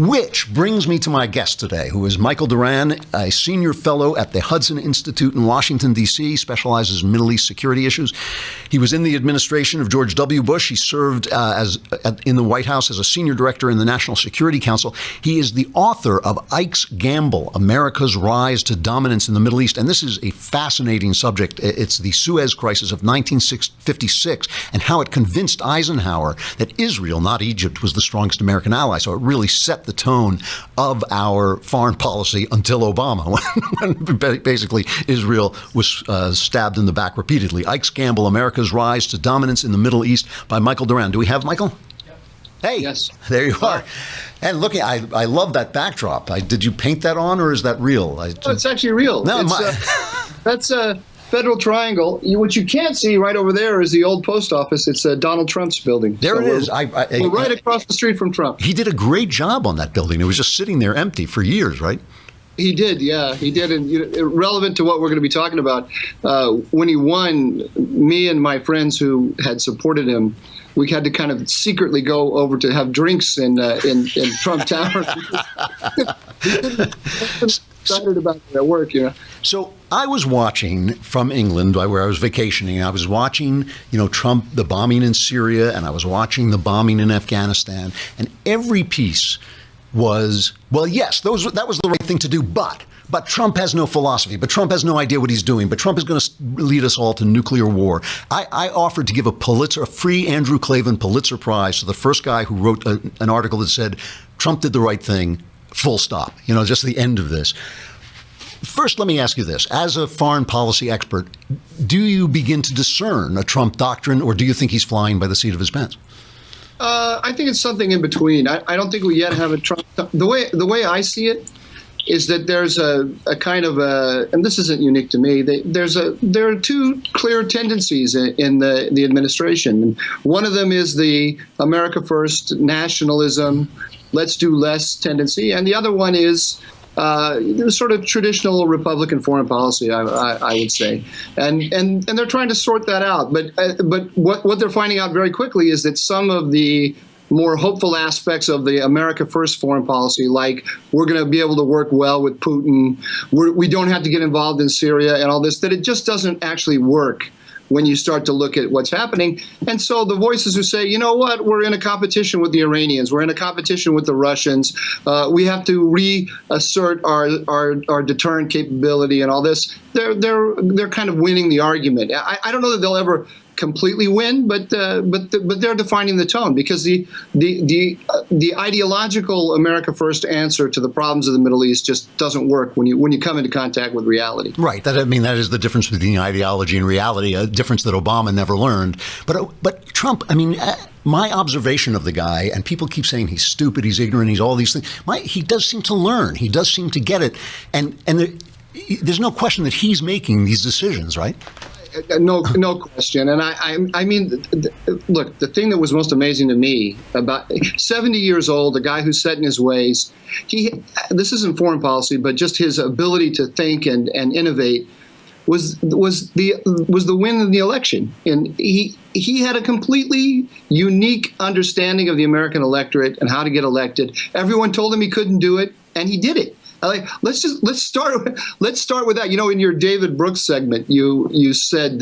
Which brings me to my guest today, who is Michael Doran, a senior fellow at the Hudson Institute in Washington, D.C., specializes in Middle East security issues. He was in the administration of George W. Bush. He served in the White House as a senior director in the National Security Council. He is the author of Ike's Gamble, America's Rise to Dominance in the Middle East. And this is a fascinating subject. It's the Suez Crisis of 1956 and how it convinced Eisenhower that Israel, not Egypt, was the strongest American ally. So it really set the tone of our foreign policy until Obama, when basically Israel was stabbed in the back repeatedly. Ike's Gamble, America's Rise to Dominance in the Middle East by Michael Doran. Do we have Michael? Yep. Hey, yes. There you are. And look, I love that backdrop. Did you paint that on, or is that real? No, it's actually real. No, that's a Federal Triangle. What you can't see right over there is the old post office. It's Donald Trump's building. There it is. We're right across the street from Trump. He did a great job on that building. It was just sitting there empty for years, right? He did, yeah, he did. And relevant to what we're going to be talking about, when he won, me and my friends who had supported him, we had to kind of secretly go over to have drinks in Trump Tower. Excited about their work, you know. So I was watching from England, where I was vacationing. I was watching, Trump, the bombing in Syria, and I was watching the bombing in Afghanistan, and every piece was, well, yes, that was the right thing to do, but Trump has no philosophy, but Trump has no idea what he's doing, but Trump is going to lead us all to nuclear war. I offered to give a free Andrew Klavan Pulitzer Prize to the first guy who wrote an article that said Trump did the right thing, full stop, just the end of this. First, let me ask you this. As a foreign policy expert, do you begin to discern a Trump doctrine, or do you think he's flying by the seat of his pants? I think it's something in between. I don't think we yet have a Trump. The way I see it is that there's a kind of and this isn't unique to me. There are two clear tendencies in the administration. And one of them is the America First nationalism, let's do less tendency, and the other one is sort of traditional Republican foreign policy, I would say, and they're trying to sort that out. But what they're finding out very quickly is that some of the more hopeful aspects of the America First foreign policy, like we're going to be able to work well with Putin, we don't have to get involved in Syria and all this, that it just doesn't actually work when you start to look at what's happening. And so the voices who say, you know what, we're in a competition with the Iranians, we're in a competition with the Russians, we have to reassert our deterrent capability and all this, they're kind of winning the argument. I don't know that they'll ever completely win, but they're defining the tone, because the ideological America First answer to the problems of the Middle East just doesn't work when you come into contact with reality. Right. That is the difference between ideology and reality, a difference that Obama never learned. But Trump, my observation of the guy, and people keep saying he's stupid, he's ignorant, he's all these things. He does seem to learn. He does seem to get it, and there's no question that he's making these decisions, right? No question. And I mean, look, the thing that was most amazing to me, about 70 years old, a guy who's set in his ways, this isn't foreign policy, but just his ability to think and innovate was the win in the election. And he had a completely unique understanding of the American electorate and how to get elected. Everyone told him he couldn't do it, and he did it. Let's start with that. In your David Brooks segment, you said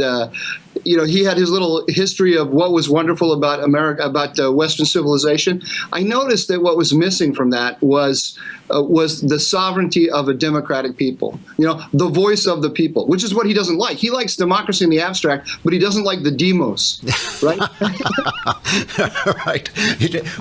he had his little history of what was wonderful about America, about Western civilization. I noticed that what was missing from that was the sovereignty of a democratic people. The voice of the people, which is what he doesn't like. He likes democracy in the abstract, but he doesn't like the demos, right? Right.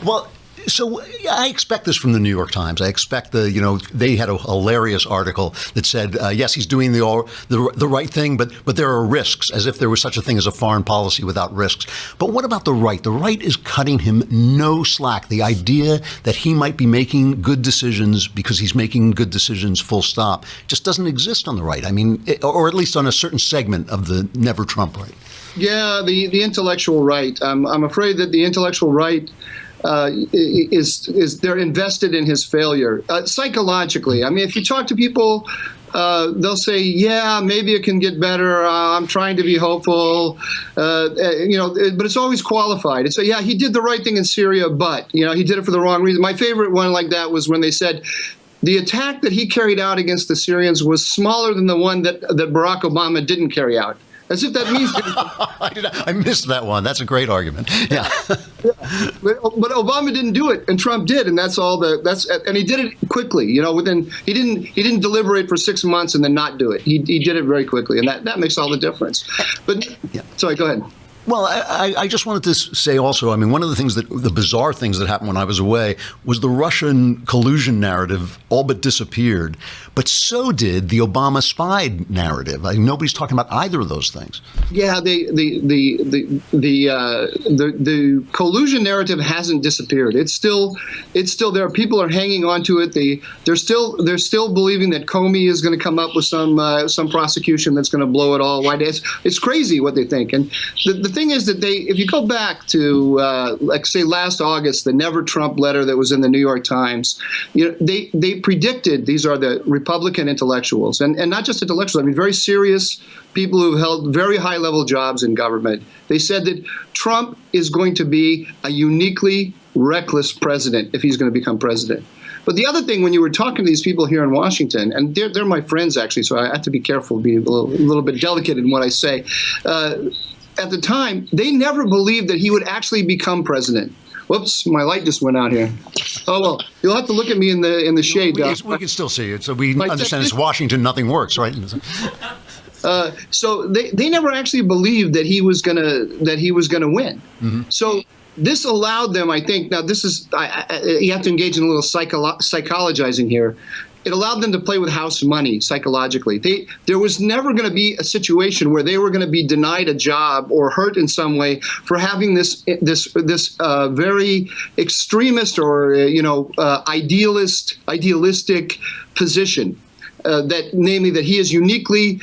Well, so I expect this from the New York Times. I expect they had a hilarious article that said, yes, he's doing the right thing, but there are risks, as if there was such a thing as a foreign policy without risks. But what about the right? The right is cutting him no slack. The idea that he might be making good decisions because he's making good decisions, full stop, just doesn't exist on the right. Or at least on a certain segment of the never Trump right. Yeah, the intellectual right. I'm afraid that the intellectual right is they're invested in his failure psychologically. If you talk to people they'll say, yeah, maybe it can get better. I'm trying to be hopeful, but it's always qualified. It's yeah, he did the right thing in Syria, but he did it for the wrong reason. My favorite one like that was when they said the attack that he carried out against the Syrians was smaller than the one that Barack Obama didn't carry out. As if that means I missed that one. That's a great argument. Yeah. But Obama didn't do it, and Trump did, and and he did it quickly. He didn't deliberate for 6 months and then not do it. He did it very quickly, and that makes all the difference. But sorry, go ahead. Well, I just wanted to say also, one of the bizarre things that happened when I was away was the Russian collusion narrative all but disappeared. But so did the Obama spy narrative. Nobody's talking about either of those things. Yeah, the collusion narrative hasn't disappeared. It's still there. People are hanging on to it. They're still believing that Comey is going to come up with some prosecution that's going to blow it all wide. It's crazy what they think. And the thing is that if you go back to say last August, the Never Trump letter that was in the New York Times, they predicted, these are the Republican intellectuals, and not just intellectuals, very serious people who've held very high level jobs in government. They said that Trump is going to be a uniquely reckless president if he's going to become president. But the other thing, when you were talking to these people here in Washington, and they're my friends actually, so I have to be careful, be a little bit delicate in what I say. At the time, they never believed that he would actually become president. Whoops, my light just went out here. Oh, well, you'll have to look at me in the shade. We can still see it, so we understand it's Washington, nothing works, right? So they never actually believed that he was gonna win. Mm-hmm. So this allowed them, I think, now this is, you have to engage in a little psychologizing here. It allowed them to play with house money psychologically. There was never going to be a situation where they were going to be denied a job or hurt in some way for having this very extremist or idealistic position. Namely, that he is uniquely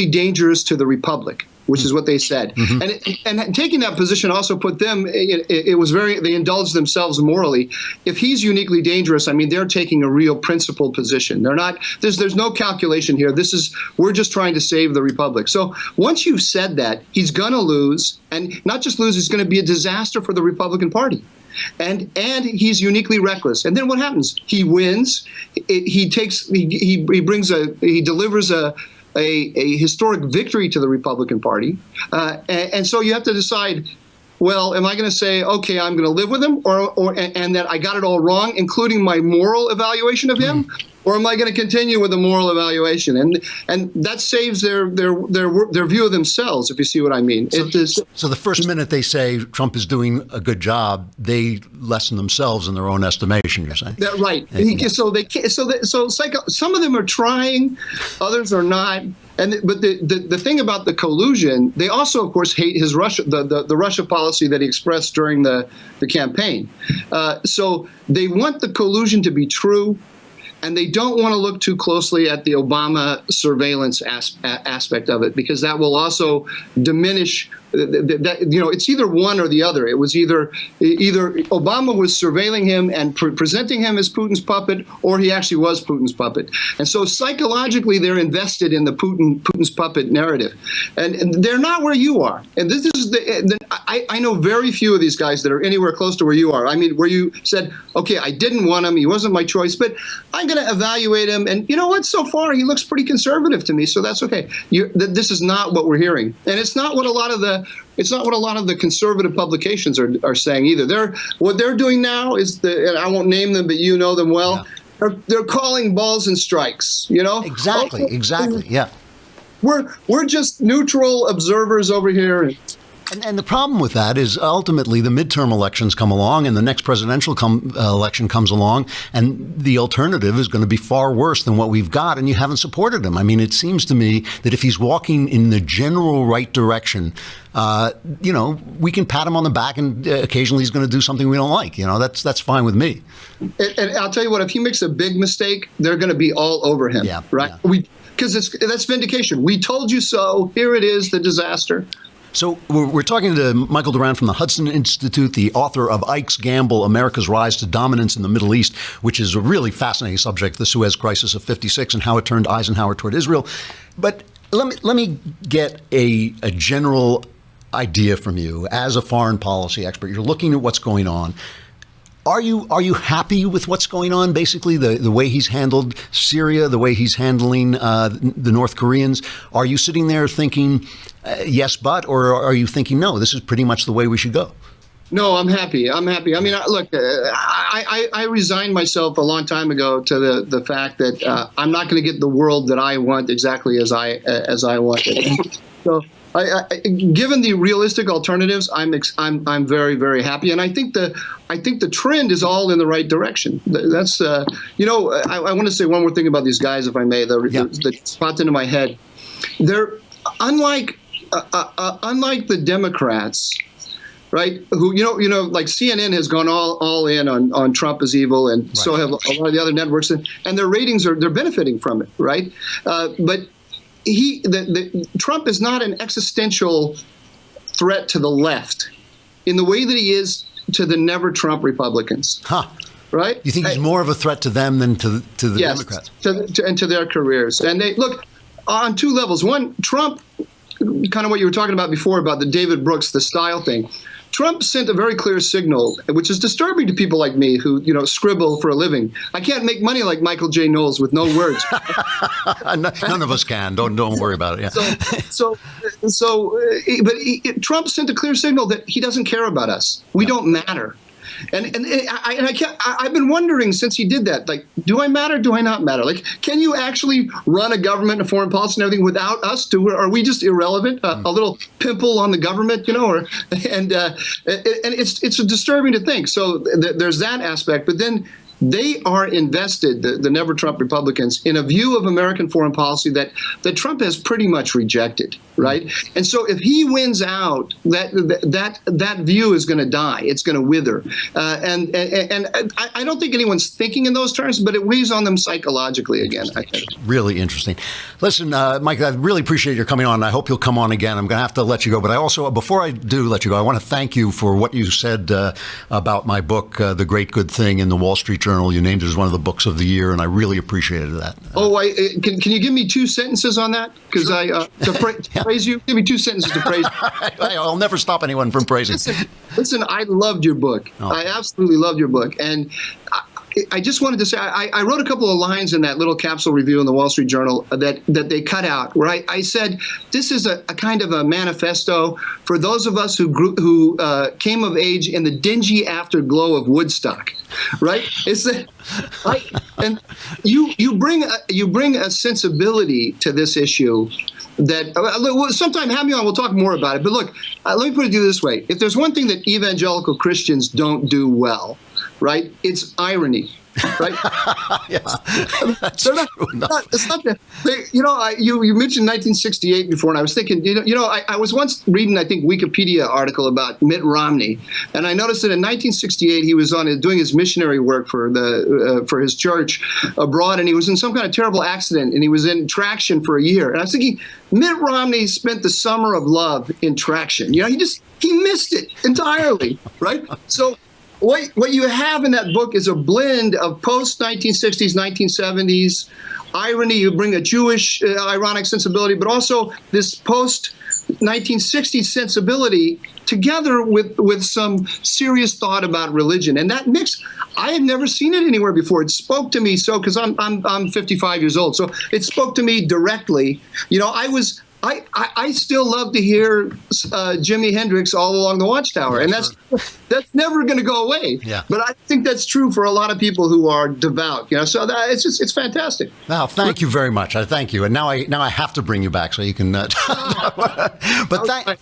dangerous to the republic, which is what they said. Mm-hmm. And taking that position also put them, it was they indulged themselves morally. If he's uniquely dangerous, they're taking a real principled position. They're not, there's no calculation here. We're just trying to save the republic. So once you've said that, he's gonna lose, and not just lose, he's gonna be a disaster for the Republican Party. And he's uniquely reckless. And then what happens? He wins. He delivers a historic victory to the Republican Party. And so you have to decide, well, am I going to say, okay, I'm going to live with him, and that I got it all wrong, including my moral evaluation of him? Or am I going to continue with the moral evaluation? And that saves their view of themselves, if you see what I mean. So the first minute they say Trump is doing a good job, they lessen themselves in their own estimation, you're saying? Right. So some of them are trying, others are not. But the thing about the collusion, they also, of course, hate his the Russia policy that he expressed during the campaign. So they want the collusion to be true. And they don't want to look too closely at the Obama surveillance aspect of it, because that will also diminish. It's either one or the other. It was either Obama was surveilling him and presenting him as Putin's puppet, or he actually was Putin's puppet. And so psychologically, they're invested in the Putin's puppet narrative, and they're not where you are. And this is I know very few of these guys that are anywhere close to where you are. Where you said, okay, I didn't want him, he wasn't my choice, but I'm going to evaluate him, and you know what? So far, he looks pretty conservative to me, so that's okay. This is not what we're hearing, and it's not what a lot of the conservative publications are saying either. What they're doing now is and I won't name them, but you know them well. Yeah. They're calling balls and strikes. Exactly. Yeah. We're just neutral observers over here. And the problem with that is ultimately the midterm elections come along and the next presidential election comes along, and the alternative is going to be far worse than what we've got, and you haven't supported him. It seems to me that if he's walking in the general right direction, we can pat him on the back, and occasionally he's going to do something we don't like. That's fine with me. And I'll tell you what, if he makes a big mistake, they're going to be all over him. Yeah, right? Yeah. Because that's vindication. We told you so. Here it is, the disaster. So we're talking to Michael Doran from the Hudson Institute, the author of Ike's Gamble, America's Rise to Dominance in the Middle East, which is a really fascinating subject, the Suez Crisis of '56 and how it turned Eisenhower toward Israel. But let me get a general idea from you as a foreign policy expert. You're looking at what's going on. Are you happy with what's going on? Basically, the way he's handled Syria, the way he's handling the North Koreans. Are you sitting there thinking, yes, but, or are you thinking, no, this is pretty much the way we should go? No, I'm happy. I mean, look, I resigned myself a long time ago to the fact that I'm not going to get the world that I want exactly as I want it. So, given the realistic alternatives, I'm very, very happy, and I think the trend is all in the right direction. That's I want to say one more thing about these guys, if I may. That popped into my head. They're unlike the Democrats, right? Who like CNN has gone all in on Trump as evil, and right. So have a lot of the other networks, and their ratings they're benefiting from it, right? But Trump is not an existential threat to the left in the way that he is to the never Trump Republicans. Huh. Right? You think he's more of a threat to them than to the Democrats? And to their careers. And they look on two levels. One, Trump, kind of what you were talking about before about the David Brooks, the style thing. Trump sent a very clear signal, which is disturbing to people like me who, scribble for a living. I can't make money like Michael J. Knowles with no words. None of us can. Don't worry about it. Yeah. Trump sent a clear signal that he doesn't care about us. We don't matter. I've been wondering since he did that, like, do I matter? Do I not matter? Like, can you actually run a government and foreign policy and everything without us? Are we just irrelevant? A little pimple on the government, and it's disturbing to think. So there's that aspect, but then they are invested, the never Trump Republicans, in a view of American foreign policy that Trump has pretty much rejected, right? And so if he wins out, that view is going to die. It's going to wither. And I don't think anyone's thinking in those terms, but it weighs on them psychologically again, I think. Really interesting. Listen, Mike, I really appreciate your coming on. I hope you'll come on again. I'm going to have to let you go. But I also, before I do let you go, I want to thank you for what you said about my book, The Great Good Thing, in the Wall Street Journal. You named it as one of the books of the year, and I really appreciated that. Can you give me 2 sentences on that? Because to praise you, give me 2 sentences to praise you. I'll never stop anyone from praising. Listen, I loved your book. Oh. I absolutely loved your book, and I just wanted to say I wrote a couple of lines in that little capsule review in the Wall Street Journal that they cut out, where I said this is a kind of a manifesto for those of us who came of age in the dingy afterglow of Woodstock, right? It's that, and you bring a sensibility to this issue that sometime have me on. We'll talk more about it. But look, let me put it to you this way: if there's one thing that evangelical Christians don't do well, right, it's irony, right? Yeah, that's true. It's not that. You mentioned 1968 before, and I was thinking, I was once reading, I think, Wikipedia article about Mitt Romney, and I noticed that in 1968 he was doing his missionary work for his church abroad, and he was in some kind of terrible accident, and he was in traction for a year. And I was thinking, Mitt Romney spent the summer of love in traction. He missed it entirely, right? So. What you have in that book is a blend of post-1960s, 1970s irony. You bring a Jewish ironic sensibility, but also this post-1960s sensibility together with some serious thought about religion. And that mix, I had never seen it anywhere before. It spoke to me so, because I'm 55 years old, so it spoke to me directly. I still love to hear Jimi Hendrix all along the Watchtower, and that's never going to go away. Yeah. But I think that's true for a lot of people who are devout. So it's fantastic. Well, thank you very much. I thank you, and now I have to bring you back so you can. But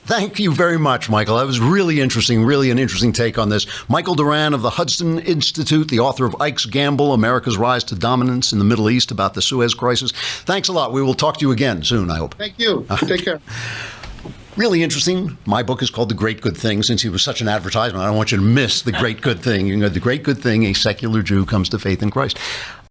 thank you very much, Michael. That was really interesting. Really an interesting take on this. Michael Doran of the Hudson Institute, the author of Ike's Gamble, America's Rise to Dominance in the Middle East, about the Suez Crisis. Thanks a lot. We will talk to you again soon, I hope. Thank you. Take care. Really interesting. My book is called The Great Good Thing. Since he was such an advertisement, I don't want you to miss The Great Good Thing. The Great Good Thing, a secular Jew comes to faith in Christ.